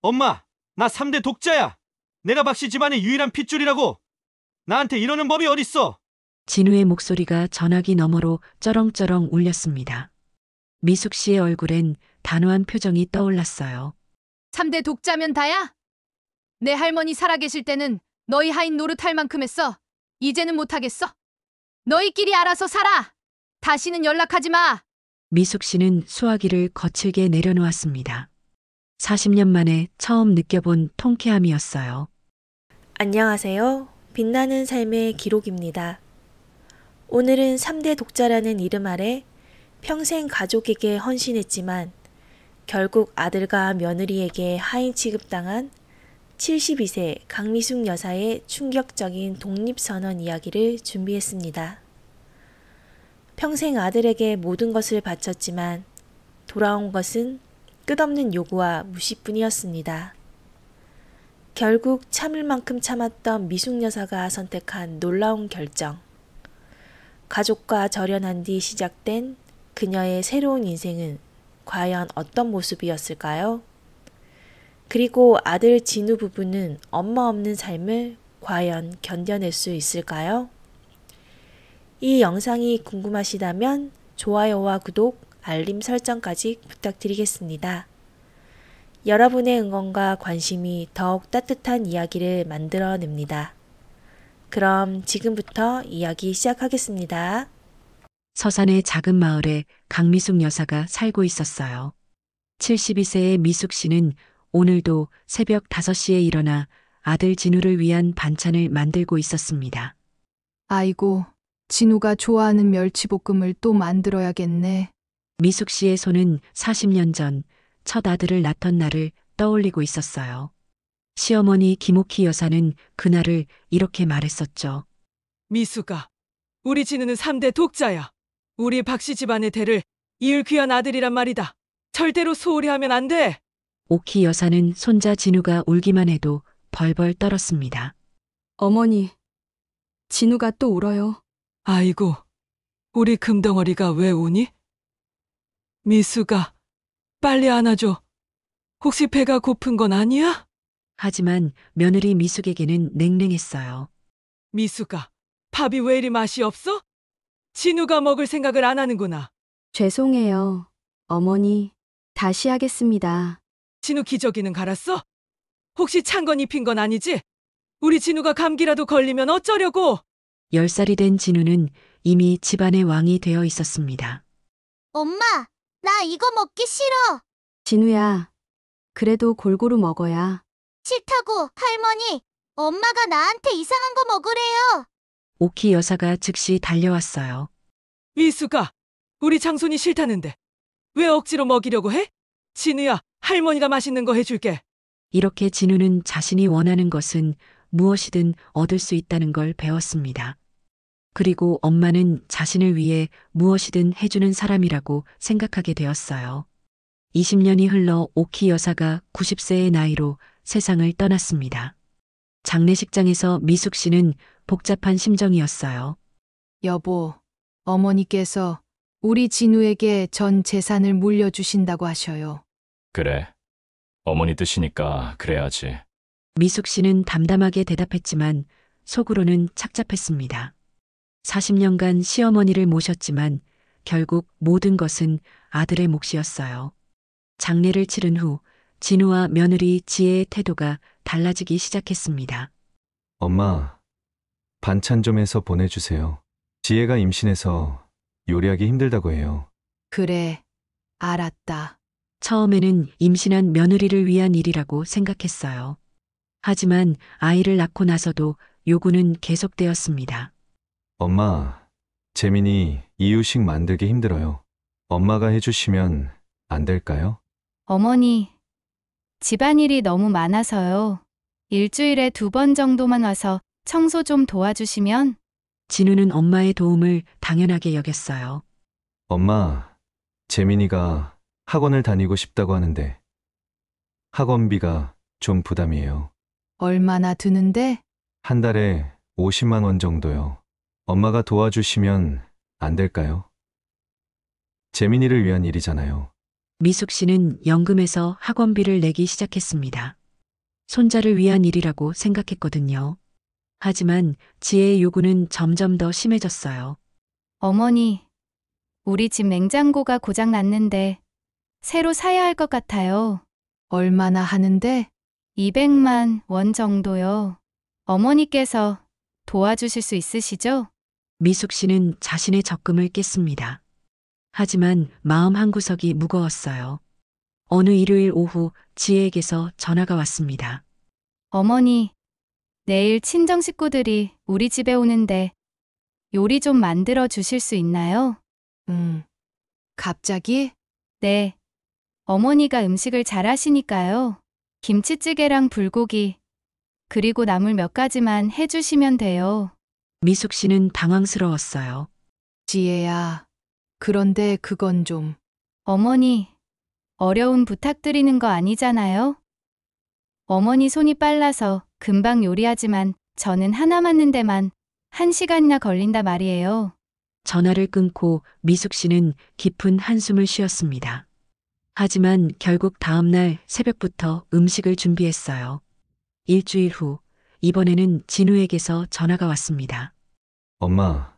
엄마, 나 3대 독자야. 내가 박씨 집안의 유일한 핏줄이라고. 나한테 이러는 법이 어딨어. 진우의 목소리가 전화기 너머로 쩌렁쩌렁 울렸습니다. 미숙 씨의 얼굴엔 단호한 표정이 떠올랐어요. 3대 독자면 다야? 내 할머니 살아계실 때는 너희 하인 노릇할 만큼 했어. 이제는 못하겠어. 너희끼리 알아서 살아. 다시는 연락하지 마. 미숙 씨는 수화기를 거칠게 내려놓았습니다. 40년 만에 처음 느껴본 통쾌함이었어요. 안녕하세요. 빛나는 삶의 기록입니다. 오늘은 3대 독자라는 이름 아래 평생 가족에게 헌신했지만 결국 아들과 며느리에게 하인 취급당한 72세 강미숙 여사의 충격적인 독립선언 이야기를 준비했습니다. 평생 아들에게 모든 것을 바쳤지만 돌아온 것은 끝없는 요구와 무시뿐이었습니다. 결국 참을 만큼 참았던 미숙 여사가 선택한 놀라운 결정. 가족과 절연한 뒤 시작된 그녀의 새로운 인생은 과연 어떤 모습이었을까요? 그리고 아들 진우 부부는 엄마 없는 삶을 과연 견뎌낼 수 있을까요? 이 영상이 궁금하시다면 좋아요와 구독, 알림 설정까지 부탁드리겠습니다. 여러분의 응원과 관심이 더욱 따뜻한 이야기를 만들어냅니다. 그럼 지금부터 이야기 시작하겠습니다. 서산의 작은 마을에 강미숙 여사가 살고 있었어요. 72세의 미숙 씨는 오늘도 새벽 5시에 일어나 아들 진우를 위한 반찬을 만들고 있었습니다. 아이고, 진우가 좋아하는 멸치볶음을 또 만들어야겠네. 미숙 씨의 손은 40년 전 첫 아들을 낳던 날을 떠올리고 있었어요. 시어머니 김옥희 여사는 그날을 이렇게 말했었죠. 미숙아, 우리 진우는 3대 독자야. 우리 박씨 집안의 대를 이을 귀한 아들이란 말이다. 절대로 소홀히 하면 안 돼. 옥희 여사는 손자 진우가 울기만 해도 벌벌 떨었습니다. 어머니, 진우가 또 울어요. 아이고, 우리 금덩어리가 왜 우니? 미숙아, 빨리 안아줘. 혹시 배가 고픈 건 아니야? 하지만 며느리 미숙에게는 냉랭했어요. 미숙아, 밥이 왜 이리 맛이 없어? 진우가 먹을 생각을 안 하는구나. 죄송해요. 어머니, 다시 하겠습니다. 진우 기저귀는 갈았어? 혹시 찬 건 입힌 건 아니지? 우리 진우가 감기라도 걸리면 어쩌려고? 10살이 된 진우는 이미 집안의 왕이 되어 있었습니다. 엄마, 나 이거 먹기 싫어. 진우야, 그래도 골고루 먹어야. 싫다고, 할머니. 엄마가 나한테 이상한 거 먹으래요. 옥희 여사가 즉시 달려왔어요. 미숙아, 우리 장손이 싫다는데 왜 억지로 먹이려고 해? 진우야, 할머니가 맛있는 거 해줄게. 이렇게 진우는 자신이 원하는 것은 무엇이든 얻을 수 있다는 걸 배웠습니다. 그리고 엄마는 자신을 위해 무엇이든 해주는 사람이라고 생각하게 되었어요. 20년이 흘러 옥희 여사가 90세의 나이로 세상을 떠났습니다. 장례식장에서 미숙 씨는 복잡한 심정이었어요. 여보, 어머니께서 우리 진우에게 전 재산을 물려주신다고 하셔요. 그래. 어머니 뜻이니까 그래야지. 미숙 씨는 담담하게 대답했지만 속으로는 착잡했습니다. 40년간 시어머니를 모셨지만 결국 모든 것은 아들의 몫이었어요. 장례를 치른 후 진우와 며느리 지혜의 태도가 달라지기 시작했습니다. 엄마, 반찬 좀 해서 보내주세요. 지혜가 임신해서 요리하기 힘들다고 해요. 그래, 알았다. 처음에는 임신한 며느리를 위한 일이라고 생각했어요. 하지만 아이를 낳고 나서도 요구는 계속되었습니다. 엄마, 재민이 이유식 만들기 힘들어요. 엄마가 해주시면 안 될까요? 어머니, 집안일이 너무 많아서요. 일주일에 2번 정도만 와서 청소 좀 도와주시면. 진우는 엄마의 도움을 당연하게 여겼어요. 엄마, 재민이가 학원을 다니고 싶다고 하는데 학원비가 좀 부담이에요. 얼마나 드는데? 한 달에 50만 원 정도요. 엄마가 도와주시면 안 될까요? 재민이를 위한 일이잖아요. 미숙 씨는 연금에서 학원비를 내기 시작했습니다. 손자를 위한 일이라고 생각했거든요. 하지만 지혜의 요구는 점점 더 심해졌어요. 어머니, 우리 집 냉장고가 고장 났는데 새로 사야 할 것 같아요. 얼마나 하는데? 200만 원 정도요. 어머니께서 도와주실 수 있으시죠? 미숙 씨는 자신의 적금을 깼습니다. 하지만 마음 한구석이 무거웠어요. 어느 일요일 오후 지혜에게서 전화가 왔습니다. 어머니, 내일 친정 식구들이 우리 집에 오는데 요리 좀 만들어 주실 수 있나요? 갑자기? 네. 어머니가 음식을 잘 하시니까요. 김치찌개랑 불고기, 그리고 나물 몇 가지만 해주시면 돼요. 미숙 씨는 당황스러웠어요. 지혜야, 그런데 그건 좀. 어머니, 어려운 부탁드리는 거 아니잖아요? 어머니 손이 빨라서 금방 요리하지만 저는 하나 맞는 데만 1시간이나 걸린다 말이에요. 전화를 끊고 미숙 씨는 깊은 한숨을 쉬었습니다. 하지만 결국 다음 날 새벽부터 음식을 준비했어요. 일주일 후, 이번에는 진우에게서 전화가 왔습니다. 엄마,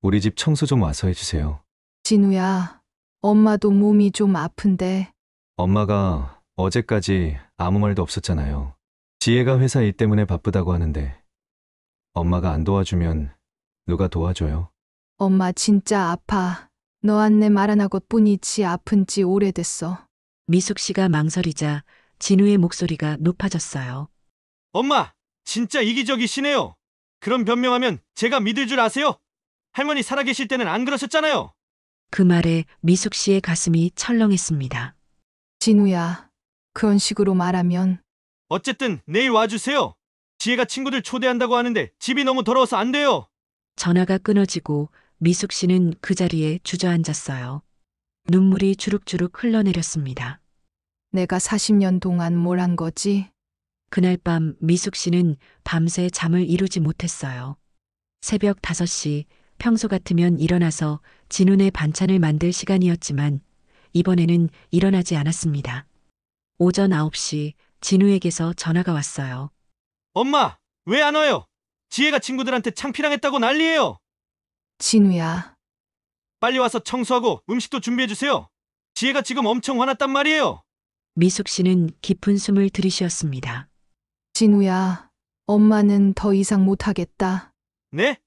우리 집 청소 좀 와서 해주세요. 진우야, 엄마도 몸이 좀 아픈데. 엄마가 어제까지 아무 말도 없었잖아요. 지혜가 회사 일 때문에 바쁘다고 하는데 엄마가 안 도와주면 누가 도와줘요? 엄마 진짜 아파. 너한테 말 안 한 것뿐이지 아픈 지 오래됐어. 미숙 씨가 망설이자 진우의 목소리가 높아졌어요. 엄마, 진짜 이기적이시네요. 그런 변명하면 제가 믿을 줄 아세요? 할머니 살아계실 때는 안 그러셨잖아요. 그 말에 미숙 씨의 가슴이 철렁했습니다. 진우야, 그런 식으로 말하면. 어쨌든 내일 와주세요. 지혜가 친구들 초대한다고 하는데 집이 너무 더러워서 안 돼요. 전화가 끊어지고 미숙 씨는 그 자리에 주저앉았어요. 눈물이 주룩주룩 흘러내렸습니다. 내가 40년 동안 뭘 한 거지? 그날 밤 미숙 씨는 밤새 잠을 이루지 못했어요. 새벽 5시, 평소 같으면 일어나서 진훈의 반찬을 만들 시간이었지만 이번에는 일어나지 않았습니다. 오전 9시 진우에게서 전화가 왔어요. 엄마, 왜 안 와요? 지혜가 친구들한테 창피당했다고 난리예요. 진우야, 빨리 와서 청소하고 음식도 준비해주세요. 지혜가 지금 엄청 화났단 말이에요. 미숙 씨는 깊은 숨을 들이쉬었습니다. 진우야, 엄마는 더 이상 못하겠다. 네?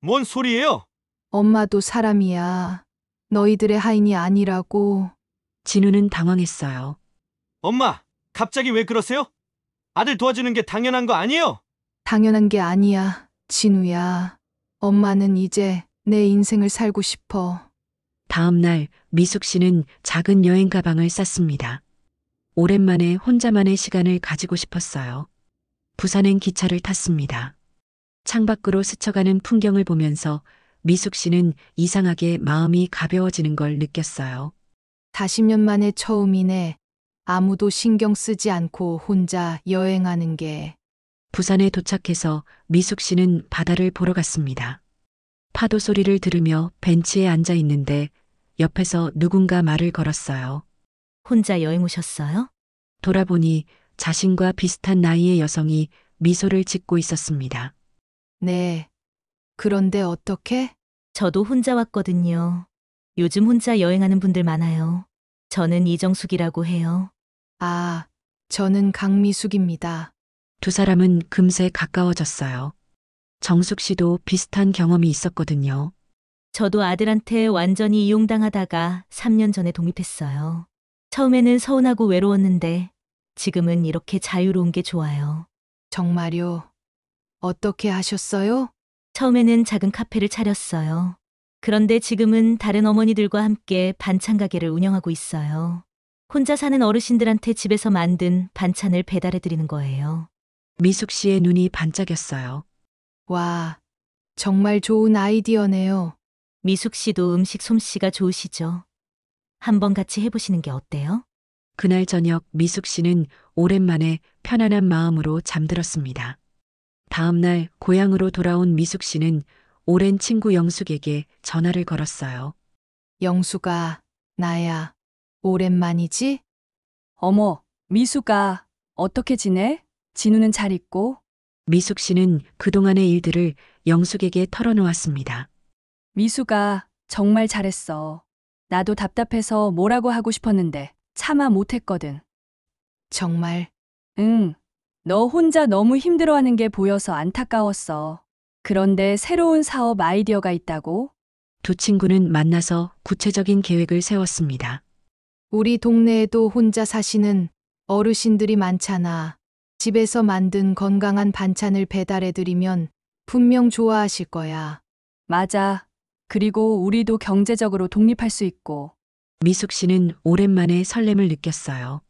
뭔 소리예요? 엄마도 사람이야. 너희들의 하인이 아니라고. 진우는 당황했어요. 엄마, 갑자기 왜 그러세요? 아들 도와주는 게 당연한 거 아니에요? 당연한 게 아니야, 진우야. 엄마는 이제 내 인생을 살고 싶어. 다음 날 미숙 씨는 작은 여행 가방을 쌌습니다. 오랜만에 혼자만의 시간을 가지고 싶었어요. 부산행 기차를 탔습니다. 창밖으로 스쳐가는 풍경을 보면서 미숙 씨는 이상하게 마음이 가벼워지는 걸 느꼈어요. 40년 만에 처음이네. 아무도 신경 쓰지 않고 혼자 여행하는 게. 부산에 도착해서 미숙 씨는 바다를 보러 갔습니다. 파도 소리를 들으며 벤치에 앉아 있는데 옆에서 누군가 말을 걸었어요. 혼자 여행 오셨어요? 돌아보니 자신과 비슷한 나이의 여성이 미소를 짓고 있었습니다. 네. 그런데 어떻게? 저도 혼자 왔거든요. 요즘 혼자 여행하는 분들 많아요. 저는 이정숙이라고 해요. 아, 저는 강미숙입니다. 두 사람은 금세 가까워졌어요. 정숙 씨도 비슷한 경험이 있었거든요. 저도 아들한테 완전히 이용당하다가 3년 전에 독립했어요. 처음에는 서운하고 외로웠는데 지금은 이렇게 자유로운 게 좋아요. 정말요? 어떻게 하셨어요? 처음에는 작은 카페를 차렸어요. 그런데 지금은 다른 어머니들과 함께 반찬 가게를 운영하고 있어요. 혼자 사는 어르신들한테 집에서 만든 반찬을 배달해 드리는 거예요. 미숙 씨의 눈이 반짝였어요. 와, 정말 좋은 아이디어네요. 미숙 씨도 음식 솜씨가 좋으시죠? 한번 같이 해보시는 게 어때요? 그날 저녁 미숙 씨는 오랜만에 편안한 마음으로 잠들었습니다. 다음 날 고향으로 돌아온 미숙 씨는 오랜 친구 영숙에게 전화를 걸었어요. 영숙아, 나야. 오랜만이지? 어머, 미수가 어떻게 지내? 진우는 잘 있고? 미숙 씨는 그동안의 일들을 영숙에게 털어놓았습니다. 미수가 정말 잘했어. 나도 답답해서 뭐라고 하고 싶었는데 차마 못했거든. 정말 응. 너 혼자 너무 힘들어하는 게 보여서 안타까웠어. 그런데 새로운 사업 아이디어가 있다고? 두 친구는 만나서 구체적인 계획을 세웠습니다. 우리 동네에도 혼자 사시는 어르신들이 많잖아. 집에서 만든 건강한 반찬을 배달해드리면 분명 좋아하실 거야. 맞아. 그리고 우리도 경제적으로 독립할 수 있고. 미숙 씨는 오랜만에 설렘을 느꼈어요.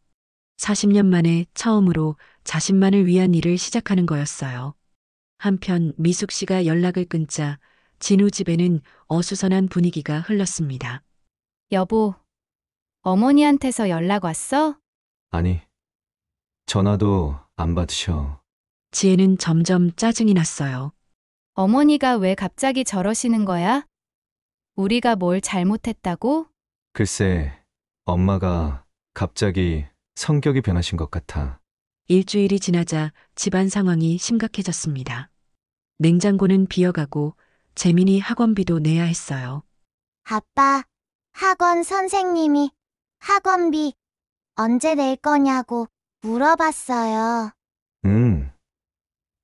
40년 만에 처음으로 자신만을 위한 일을 시작하는 거였어요. 한편 미숙 씨가 연락을 끊자 진우 집에는 어수선한 분위기가 흘렀습니다. 여보, 어머니한테서 연락 왔어? 아니, 전화도 안 받으셔. 지혜는 점점 짜증이 났어요. 어머니가 왜 갑자기 저러시는 거야? 우리가 뭘 잘못했다고? 글쎄, 엄마가 갑자기 성격이 변하신 것 같아. 일주일이 지나자 집안 상황이 심각해졌습니다. 냉장고는 비어가고 재민이 학원비도 내야 했어요. 아빠, 학원 선생님이 학원비 언제 낼 거냐고 물어봤어요.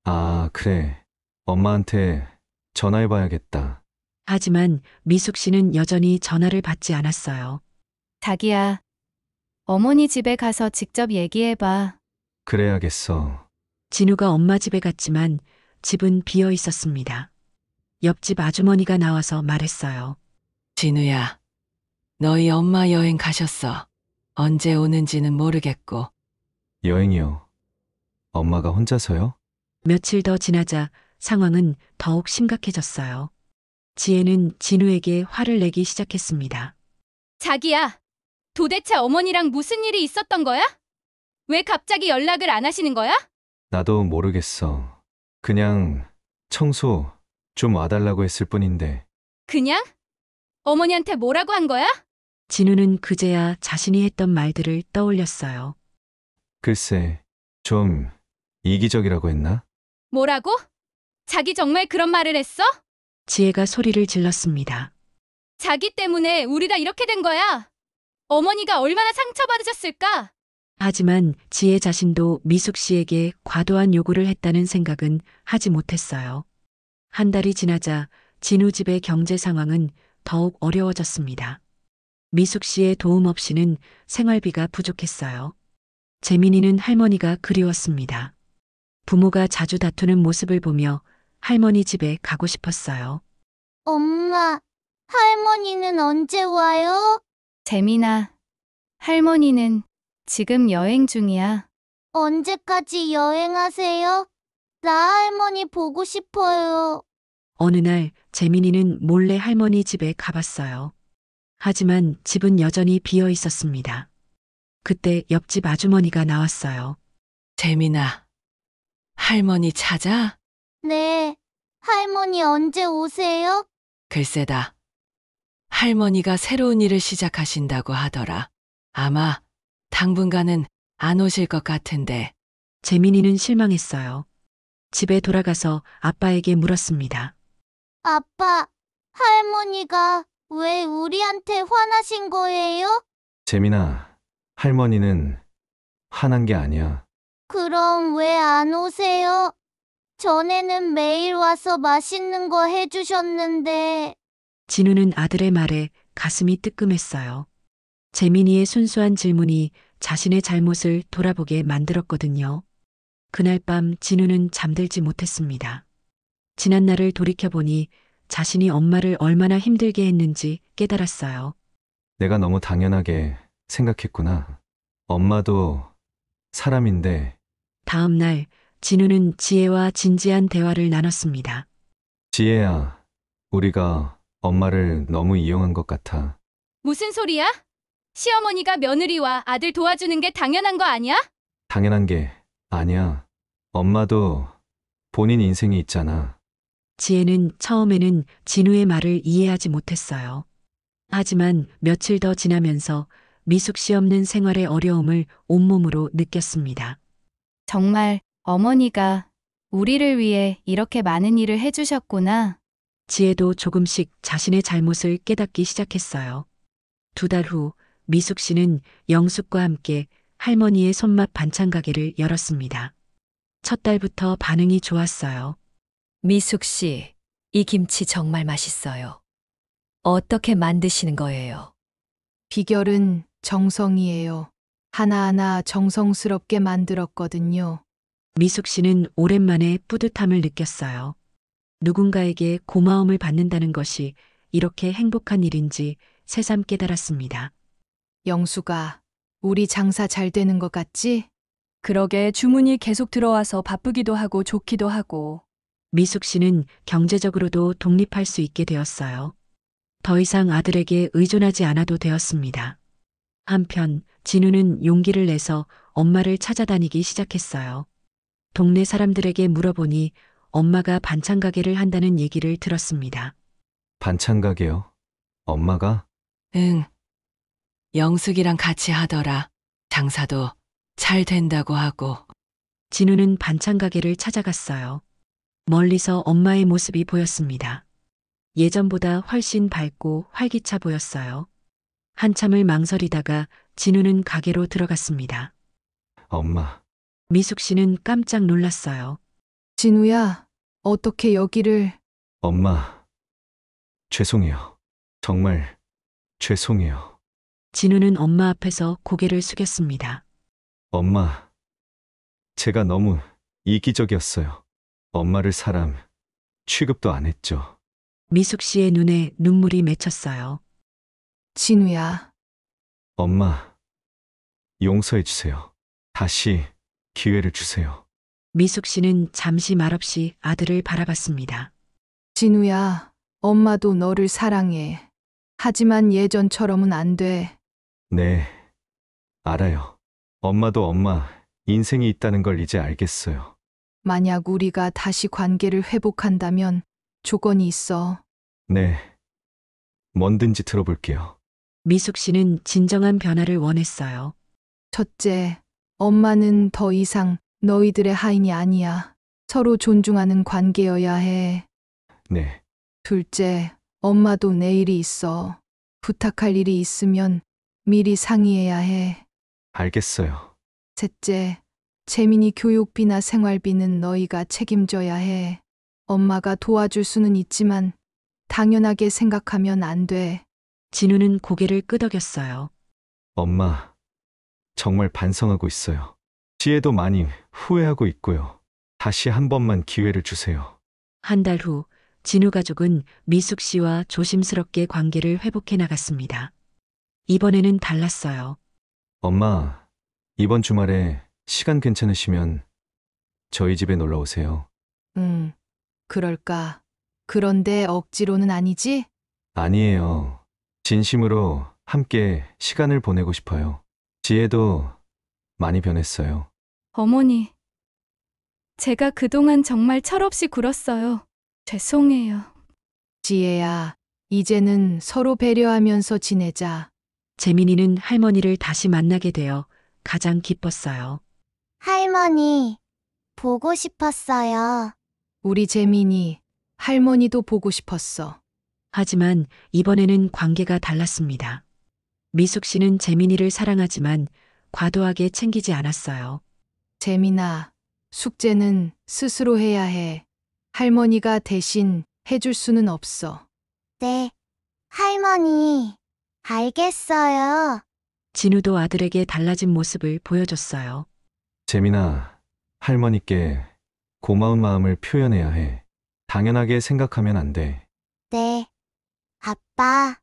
아, 그래. 엄마한테 전화해봐야겠다. 하지만 미숙 씨는 여전히 전화를 받지 않았어요. 자기야, 어머니 집에 가서 직접 얘기해봐. 그래야겠어. 진우가 엄마 집에 갔지만 집은 비어 있었습니다. 옆집 아주머니가 나와서 말했어요. 진우야, 너희 엄마 여행 가셨어. 언제 오는지는 모르겠고. 여행이요. 엄마가 혼자서요? 며칠 더 지나자 상황은 더욱 심각해졌어요. 지혜는 진우에게 화를 내기 시작했습니다. 자기야, 도대체 어머니랑 무슨 일이 있었던 거야? 왜 갑자기 연락을 안 하시는 거야? 나도 모르겠어. 그냥 청소 좀 와달라고 했을 뿐인데. 그냥? 어머니한테 뭐라고 한 거야? 진우는 그제야 자신이 했던 말들을 떠올렸어요. 글쎄, 좀 이기적이라고 했나? 뭐라고? 자기 정말 그런 말을 했어? 지혜가 소리를 질렀습니다. 자기 때문에 우리 다 이렇게 된 거야. 어머니가 얼마나 상처받으셨을까? 하지만 지혜 자신도 미숙 씨에게 과도한 요구를 했다는 생각은 하지 못했어요. 한 달이 지나자 진우 집의 경제 상황은 더욱 어려워졌습니다. 미숙 씨의 도움 없이는 생활비가 부족했어요. 재민이는 할머니가 그리웠습니다. 부모가 자주 다투는 모습을 보며 할머니 집에 가고 싶었어요. 엄마, 할머니는 언제 와요? 재민아, 할머니는 지금 여행 중이야. 언제까지 여행하세요? 나 할머니 보고 싶어요. 어느 날 재민이는 몰래 할머니 집에 가봤어요. 하지만 집은 여전히 비어 있었습니다. 그때 옆집 아주머니가 나왔어요. 재민아, 할머니 찾아? 네, 할머니 언제 오세요? 글쎄다. 할머니가 새로운 일을 시작하신다고 하더라. 아마 당분간은 안 오실 것 같은데. 재민이는 실망했어요. 집에 돌아가서 아빠에게 물었습니다. 아빠, 할머니가 왜 우리한테 화나신 거예요? 재민아, 할머니는 화난 게 아니야. 그럼 왜 안 오세요? 전에는 매일 와서 맛있는 거 해주셨는데. 진우는 아들의 말에 가슴이 뜨끔했어요. 재민이의 순수한 질문이 자신의 잘못을 돌아보게 만들었거든요. 그날 밤 진우는 잠들지 못했습니다. 지난 날을 돌이켜보니 자신이 엄마를 얼마나 힘들게 했는지 깨달았어요. 내가 너무 당연하게 생각했구나. 엄마도 사람인데. 다음 날 진우는 지혜와 진지한 대화를 나눴습니다. 지혜야, 우리가 엄마를 너무 이용한 것 같아. 무슨 소리야? 시어머니가 며느리와 아들 도와주는 게 당연한 거 아니야? 당연한 게 아니야. 엄마도 본인 인생이 있잖아. 지혜는 처음에는 진우의 말을 이해하지 못했어요. 하지만 며칠 더 지나면서 미숙 씨 없는 생활의 어려움을 온몸으로 느꼈습니다. 정말 어머니가 우리를 위해 이렇게 많은 일을 해주셨구나. 지혜도 조금씩 자신의 잘못을 깨닫기 시작했어요. 2달 후 미숙 씨는 영숙과 함께 할머니의 손맛 반찬 가게를 열었습니다. 첫 달부터 반응이 좋았어요. 미숙 씨, 이 김치 정말 맛있어요. 어떻게 만드시는 거예요? 비결은 정성이에요. 하나하나 정성스럽게 만들었거든요. 미숙 씨는 오랜만에 뿌듯함을 느꼈어요. 누군가에게 고마움을 받는다는 것이 이렇게 행복한 일인지 새삼 깨달았습니다. 영수가, 우리 장사 잘 되는 것 같지? 그러게 주문이 계속 들어와서 바쁘기도 하고 좋기도 하고. 미숙 씨는 경제적으로도 독립할 수 있게 되었어요. 더 이상 아들에게 의존하지 않아도 되었습니다. 한편 진우는 용기를 내서 엄마를 찾아다니기 시작했어요. 동네 사람들에게 물어보니 엄마가 반찬 가게를 한다는 얘기를 들었습니다. 반찬 가게요? 엄마가? 응. 영숙이랑 같이 하더라. 장사도 잘 된다고 하고. 진우는 반찬 가게를 찾아갔어요. 멀리서 엄마의 모습이 보였습니다. 예전보다 훨씬 밝고 활기차 보였어요. 한참을 망설이다가 진우는 가게로 들어갔습니다. 엄마. 미숙 씨는 깜짝 놀랐어요. 진우야, 어떻게 여기를... 엄마. 죄송해요. 정말 죄송해요. 진우는 엄마 앞에서 고개를 숙였습니다. 엄마. 제가 너무 이기적이었어요. 엄마를 사람 취급도 안 했죠. 미숙 씨의 눈에 눈물이 맺혔어요. 진우야. 엄마. 용서해 주세요. 다시 기회를 주세요. 미숙 씨는 잠시 말없이 아들을 바라봤습니다. 진우야, 엄마도 너를 사랑해. 하지만 예전처럼은 안 돼. 네. 알아요. 엄마도 엄마 인생이 있다는 걸 이제 알겠어요. 만약 우리가 다시 관계를 회복한다면 조건이 있어. 네. 뭐든지 들어볼게요. 미숙 씨는 진정한 변화를 원했어요. 첫째, 엄마는 더 이상 너희들의 하인이 아니야. 서로 존중하는 관계여야 해. 네. 둘째, 엄마도 내일이 있어. 부탁할 일이 있으면 미리 상의해야 해. 알겠어요. 셋째, 재민이 교육비나 생활비는 너희가 책임져야 해. 엄마가 도와줄 수는 있지만 당연하게 생각하면 안 돼. 진우는 고개를 끄덕였어요. 엄마. 정말 반성하고 있어요. 지혜도 많이 후회하고 있고요. 다시 한 번만 기회를 주세요. 한 달 후 진우 가족은 미숙 씨와 조심스럽게 관계를 회복해 나갔습니다. 이번에는 달랐어요. 엄마. 이번 주말에 시간 괜찮으시면 저희 집에 놀러 오세요. 응, 그럴까. 그런데 억지로는 아니지? 아니에요. 진심으로 함께 시간을 보내고 싶어요. 지혜도 많이 변했어요. 어머니, 제가 그동안 정말 철없이 굴었어요. 죄송해요. 지혜야, 이제는 서로 배려하면서 지내자. 재민이는 할머니를 다시 만나게 되어 가장 기뻤어요. 할머니, 보고 싶었어요. 우리 재민이 할머니도 보고 싶었어. 하지만 이번에는 관계가 달랐습니다. 미숙 씨는 재민이를 사랑하지만 과도하게 챙기지 않았어요. 재민아, 숙제는 스스로 해야 해. 할머니가 대신 해줄 수는 없어. 네, 할머니, 알겠어요. 진우도 아들에게 달라진 모습을 보여줬어요. 재민아, 할머니께 고마운 마음을 표현해야 해. 당연하게 생각하면 안 돼. 네, 아빠.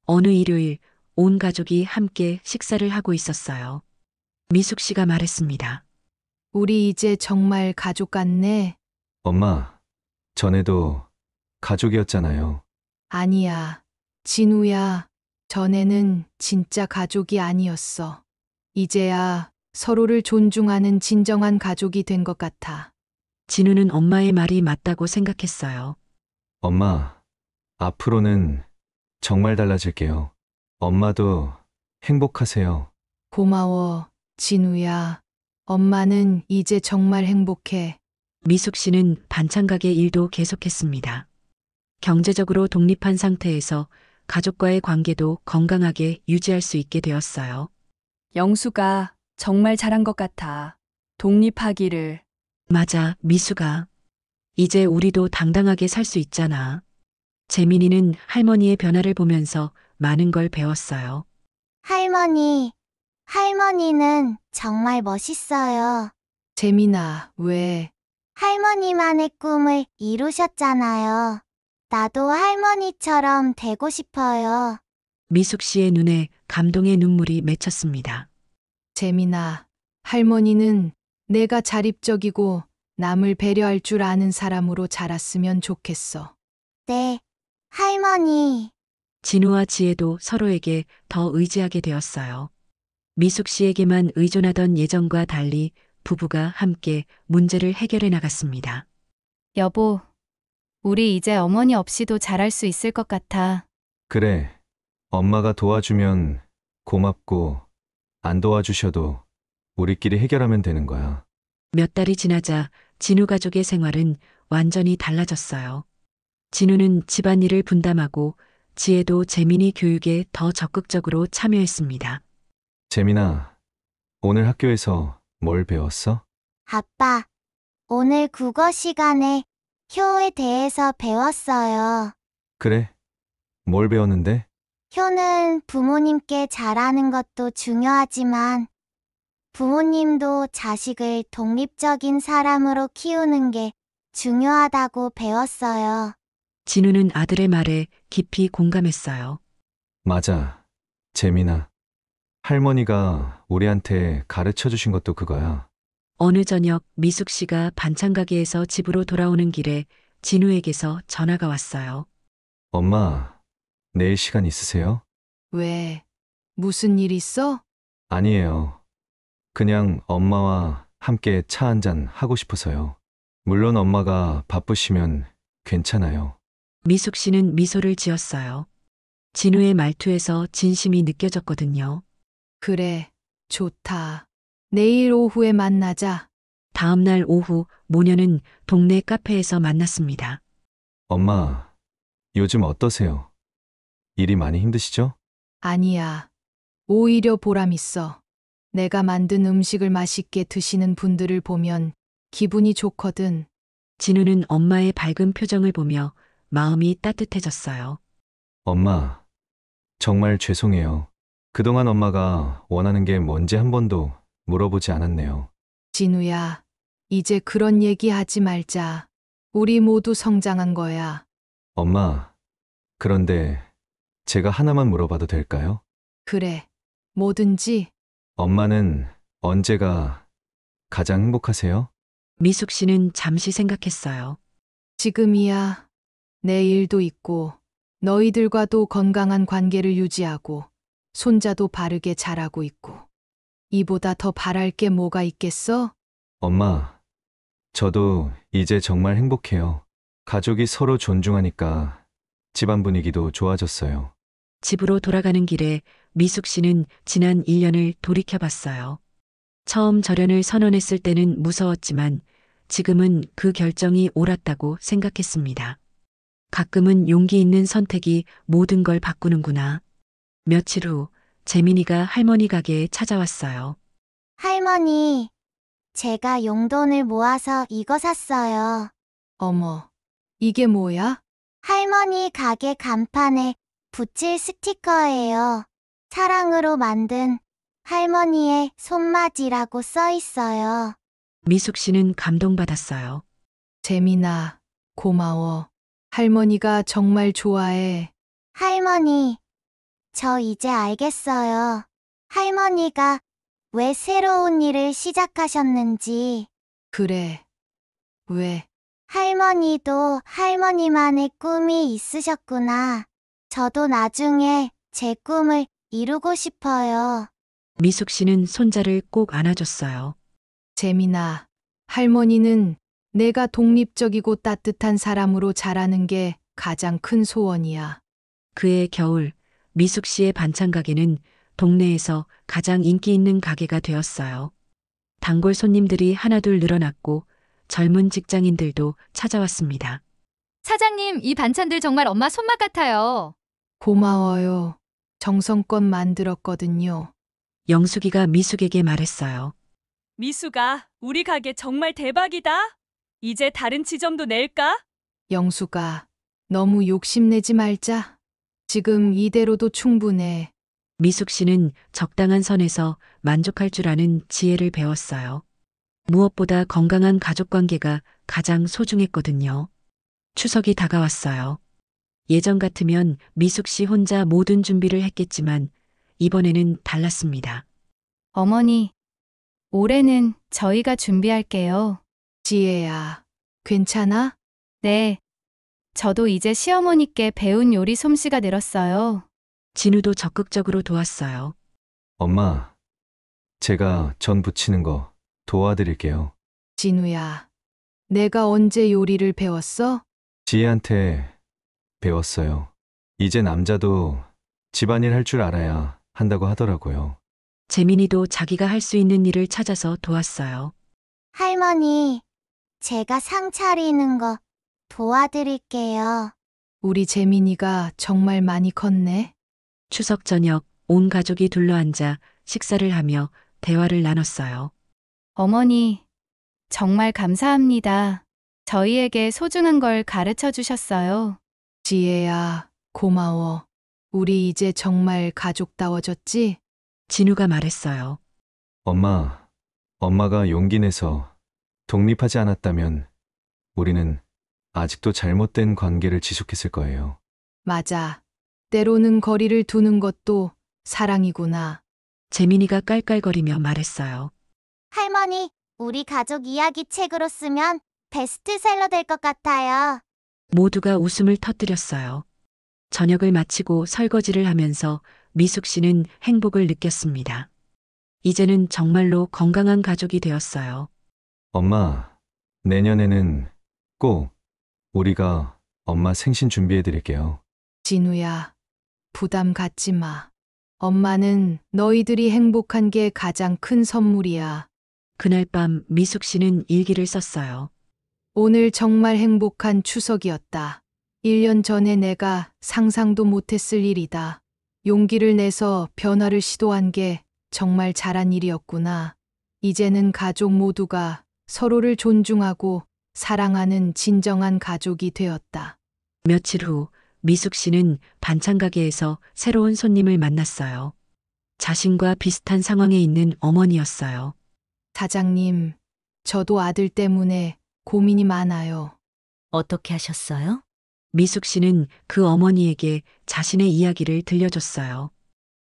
어느 일요일 온 가족이 함께 식사를 하고 있었어요. 미숙 씨가 말했습니다. 우리 이제 정말 가족 같네. 엄마, 전에도 가족이었잖아요. 아니야, 진우야. 전에는 진짜 가족이 아니었어. 이제야 서로를 존중하는 진정한 가족이 된 것 같아. 진우는 엄마의 말이 맞다고 생각했어요. 엄마, 앞으로는 정말 달라질게요. 엄마도 행복하세요. 고마워, 진우야. 엄마는 이제 정말 행복해. 미숙 씨는 반찬 가게 일도 계속했습니다. 경제적으로 독립한 상태에서 가족과의 관계도 건강하게 유지할 수 있게 되었어요. 영수가 정말 잘한 것 같아. 독립하기를. 맞아, 미숙아. 이제 우리도 당당하게 살 수 있잖아. 재민이는 할머니의 변화를 보면서 많은 걸 배웠어요. 할머니는 정말 멋있어요. 재민아, 왜? 할머니만의 꿈을 이루셨잖아요. 나도 할머니처럼 되고 싶어요. 미숙 씨의 눈에 감동의 눈물이 맺혔습니다. 재민아, 할머니는 내가 자립적이고 남을 배려할 줄 아는 사람으로 자랐으면 좋겠어. 네, 할머니. 진우와 지혜도 서로에게 더 의지하게 되었어요. 미숙 씨에게만 의존하던 예전과 달리 부부가 함께 문제를 해결해 나갔습니다. 여보, 우리 이제 어머니 없이도 잘할 수 있을 것 같아. 그래. 엄마가 도와주면 고맙고 안 도와주셔도 우리끼리 해결하면 되는 거야. 몇 달이 지나자 진우 가족의 생활은 완전히 달라졌어요. 진우는 집안일을 분담하고 지혜도 재민이 교육에 더 적극적으로 참여했습니다. 재민아, 오늘 학교에서 뭘 배웠어? 아빠, 오늘 국어 시간에 효에 대해서 배웠어요. 그래? 뭘 배웠는데? 효는 부모님께 잘하는 것도 중요하지만 부모님도 자식을 독립적인 사람으로 키우는 게 중요하다고 배웠어요. 진우는 아들의 말에 깊이 공감했어요. 맞아. 재민아. 할머니가 우리한테 가르쳐 주신 것도 그거야. 어느 저녁 미숙 씨가 반찬 가게에서 집으로 돌아오는 길에 진우에게서 전화가 왔어요. 엄마, 내일 시간 있으세요? 왜? 무슨 일 있어? 아니에요. 그냥 엄마와 함께 차 한잔 하고 싶어서요. 물론 엄마가 바쁘시면 괜찮아요. 미숙 씨는 미소를 지었어요. 진우의 말투에서 진심이 느껴졌거든요. 그래, 좋다. 내일 오후에 만나자. 다음 날 오후 모녀는 동네 카페에서 만났습니다. 엄마, 요즘 어떠세요? 일이 많이 힘드시죠? 아니야. 오히려 보람 있어. 내가 만든 음식을 맛있게 드시는 분들을 보면 기분이 좋거든. 진우는 엄마의 밝은 표정을 보며 마음이 따뜻해졌어요. 엄마, 정말 죄송해요. 그동안 엄마가 원하는 게 뭔지 한 번도 물어보지 않았네요. 진우야, 이제 그런 얘기 하지 말자. 우리 모두 성장한 거야. 엄마, 그런데 제가 하나만 물어봐도 될까요? 그래, 뭐든지. 엄마는 언제가 가장 행복하세요? 미숙 씨는 잠시 생각했어요. 지금이야. 내 일도 있고 너희들과도 건강한 관계를 유지하고 손자도 바르게 자라고 있고 이보다 더 바랄 게 뭐가 있겠어? 엄마, 저도 이제 정말 행복해요. 가족이 서로 존중하니까 집안 분위기도 좋아졌어요. 집으로 돌아가는 길에 미숙 씨는 지난 1년을 돌이켜봤어요. 처음 절연을 선언했을 때는 무서웠지만 지금은 그 결정이 옳았다고 생각했습니다. 가끔은 용기 있는 선택이 모든 걸 바꾸는구나. 며칠 후 재민이가 할머니 가게에 찾아왔어요. 할머니, 제가 용돈을 모아서 이거 샀어요. 어머, 이게 뭐야? 할머니 가게 간판에 붙일 스티커예요. 사랑으로 만든 할머니의 손맛이라고 써 있어요. 미숙 씨는 감동받았어요. 재민아, 고마워. 할머니가 정말 좋아해. 할머니, 저 이제 알겠어요. 할머니가 왜 새로운 일을 시작하셨는지. 그래. 왜? 할머니도 할머니만의 꿈이 있으셨구나. 저도 나중에 제 꿈을 이루고 싶어요. 미숙 씨는 손자를 꼭 안아줬어요. 재민아, 할머니는 내가 독립적이고 따뜻한 사람으로 자라는 게 가장 큰 소원이야. 그해 겨울 미숙 씨의 반찬 가게는 동네에서 가장 인기 있는 가게가 되었어요. 단골 손님들이 하나둘 늘어났고 젊은 직장인들도 찾아왔습니다. 사장님, 이 반찬들 정말 엄마 손맛 같아요. 고마워요. 정성껏 만들었거든요. 영숙이가 미숙에게 말했어요. 미수가 우리 가게 정말 대박이다. 이제 다른 지점도 낼까? 영수가 너무 욕심내지 말자. 지금 이대로도 충분해. 미숙 씨는 적당한 선에서 만족할 줄 아는 지혜를 배웠어요. 무엇보다 건강한 가족 관계가 가장 소중했거든요. 추석이 다가왔어요. 예전 같으면 미숙 씨 혼자 모든 준비를 했겠지만 이번에는 달랐습니다. 어머니, 올해는 저희가 준비할게요. 지혜야, 괜찮아? 네. 저도 이제 시어머니께 배운 요리 솜씨가 늘었어요. 진우도 적극적으로 도왔어요. 엄마, 제가 전 부치는 거 도와드릴게요. 진우야, 내가 언제 요리를 배웠어? 지혜한테 배웠어요. 이제 남자도 집안일 할 줄 알아야 한다고 하더라고요. 재민이도 자기가 할 수 있는 일을 찾아서 도왔어요. 할머니, 제가 상 차리는 거 도와드릴게요. 우리 재민이가 정말 많이 컸네. 추석 저녁 온 가족이 둘러앉아 식사를 하며 대화를 나눴어요. 어머니, 정말 감사합니다. 저희에게 소중한 걸 가르쳐 주셨어요. 지혜야, 고마워. 우리 이제 정말 가족다워졌지? 진우가 말했어요. 엄마가 용기 내서 독립하지 않았다면 우리는 아직도 잘못된 관계를 지속했을 거예요. 맞아. 때로는 거리를 두는 것도 사랑이구나. 재민이가 깔깔거리며 말했어요. 할머니, 우리 가족 이야기 책으로 쓰면 베스트셀러 될 것 같아요. 모두가 웃음을 터뜨렸어요. 저녁을 마치고 설거지를 하면서 미숙 씨는 행복을 느꼈습니다. 이제는 정말로 건강한 가족이 되었어요. 엄마, 내년에는 꼭 우리가 엄마 생신 준비해 드릴게요. 진우야, 부담 갖지 마. 엄마는 너희들이 행복한 게 가장 큰 선물이야. 그날 밤 미숙 씨는 일기를 썼어요. 오늘 정말 행복한 추석이었다. 1년 전에 내가 상상도 못했을 일이다. 용기를 내서 변화를 시도한 게 정말 잘한 일이었구나. 이제는 가족 모두가 서로를 존중하고 사랑하는 진정한 가족이 되었다. 며칠 후 미숙 씨는 반찬 가게에서 새로운 손님을 만났어요. 자신과 비슷한 상황에 있는 어머니였어요. 사장님, 저도 아들 때문에 고민이 많아요. 어떻게 하셨어요? 미숙 씨는 그 어머니에게 자신의 이야기를 들려줬어요.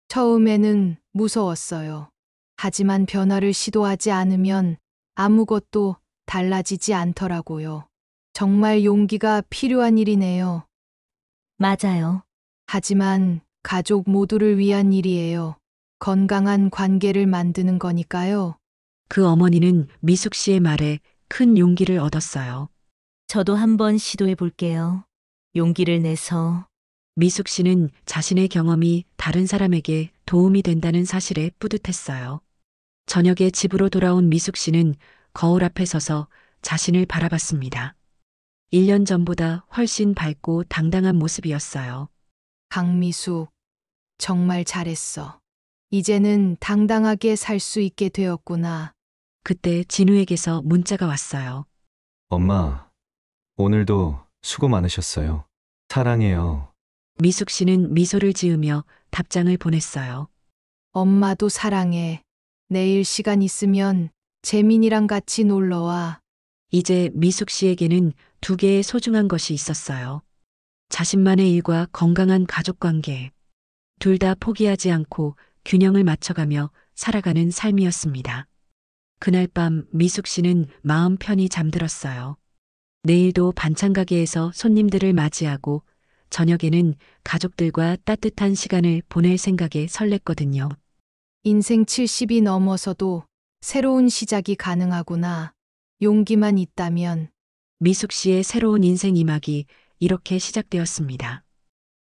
처음에는 무서웠어요. 하지만 변화를 시도하지 않으면 아무것도 달라지지 않더라고요. 정말 용기가 필요한 일이네요. 맞아요. 하지만 가족 모두를 위한 일이에요. 건강한 관계를 만드는 거니까요. 그 어머니는 미숙 씨의 말에 큰 용기를 얻었어요. 저도 한번 시도해 볼게요. 용기를 내서. 미숙 씨는 자신의 경험이 다른 사람에게 도움이 된다는 사실에 뿌듯했어요. 저녁에 집으로 돌아온 미숙 씨는 거울 앞에 서서 자신을 바라봤습니다. 1년 전보다 훨씬 밝고 당당한 모습이었어요. 강미숙, 정말 잘했어. 이제는 당당하게 살 수 있게 되었구나. 그때 진우에게서 문자가 왔어요. 엄마, 오늘도 수고 많으셨어요. 사랑해요. 미숙 씨는 미소를 지으며 답장을 보냈어요. 엄마도 사랑해. 내일 시간 있으면 재민이랑 같이 놀러와. 이제 미숙 씨에게는 두 개의 소중한 것이 있었어요. 자신만의 일과 건강한 가족 관계. 둘 다 포기하지 않고 균형을 맞춰가며 살아가는 삶이었습니다. 그날 밤 미숙 씨는 마음 편히 잠들었어요. 내일도 반찬 가게에서 손님들을 맞이하고 저녁에는 가족들과 따뜻한 시간을 보낼 생각에 설렜거든요. 인생 70이 넘어서도 새로운 시작이 가능하구나. 용기만 있다면. 미숙 씨의 새로운 인생 이막이 이렇게 시작되었습니다.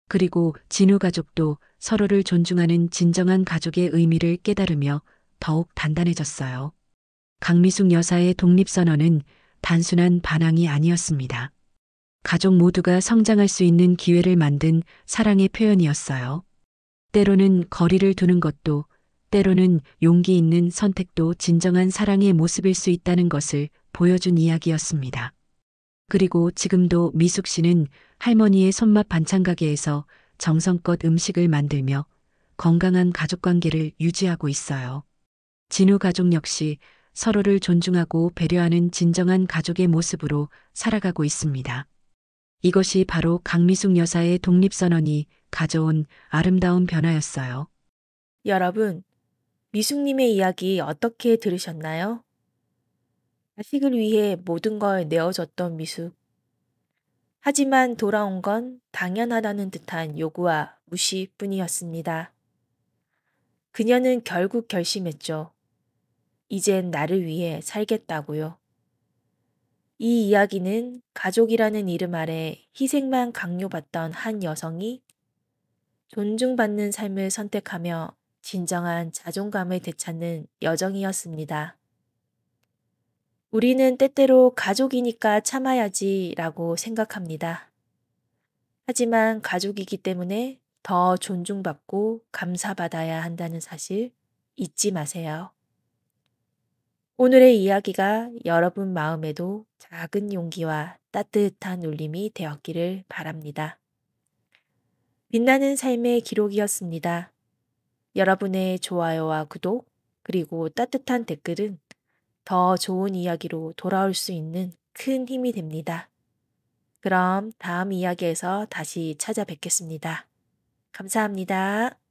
그리고 진우 가족도 서로를 존중하는 진정한 가족의 의미를 깨달으며 더욱 단단해졌어요. 강미숙 여사의 독립선언은 단순한 반항이 아니었습니다. 가족 모두가 성장할 수 있는 기회를 만든 사랑의 표현이었어요. 때로는 거리를 두는 것도, 때로는 용기 있는 선택도 진정한 사랑의 모습일 수 있다는 것을 보여준 이야기였습니다. 그리고 지금도 미숙 씨는 할머니의 손맛 반찬 가게에서 정성껏 음식을 만들며 건강한 가족 관계를 유지하고 있어요. 진우 가족 역시 서로를 존중하고 배려하는 진정한 가족의 모습으로 살아가고 있습니다. 이것이 바로 강미숙 여사의 독립선언이 가져온 아름다운 변화였어요. 여러분, 미숙님의 이야기 어떻게 들으셨나요? 자식을 위해 모든 걸 내어줬던 미숙. 하지만 돌아온 건 당연하다는 듯한 요구와 무시뿐이었습니다. 그녀는 결국 결심했죠. 이젠 나를 위해 살겠다고요. 이 이야기는 가족이라는 이름 아래 희생만 강요받던 한 여성이 존중받는 삶을 선택하며 진정한 자존감을 되찾는 여정이었습니다. 우리는 때때로 가족이니까 참아야지 라고 생각합니다. 하지만 가족이기 때문에 더 존중받고 감사받아야 한다는 사실 잊지 마세요. 오늘의 이야기가 여러분 마음에도 작은 용기와 따뜻한 울림이 되었기를 바랍니다. 빛나는 삶의 기록이었습니다. 여러분의 좋아요와 구독, 그리고 따뜻한 댓글은 더 좋은 이야기로 돌아올 수 있는 큰 힘이 됩니다. 그럼 다음 이야기에서 다시 찾아뵙겠습니다. 감사합니다.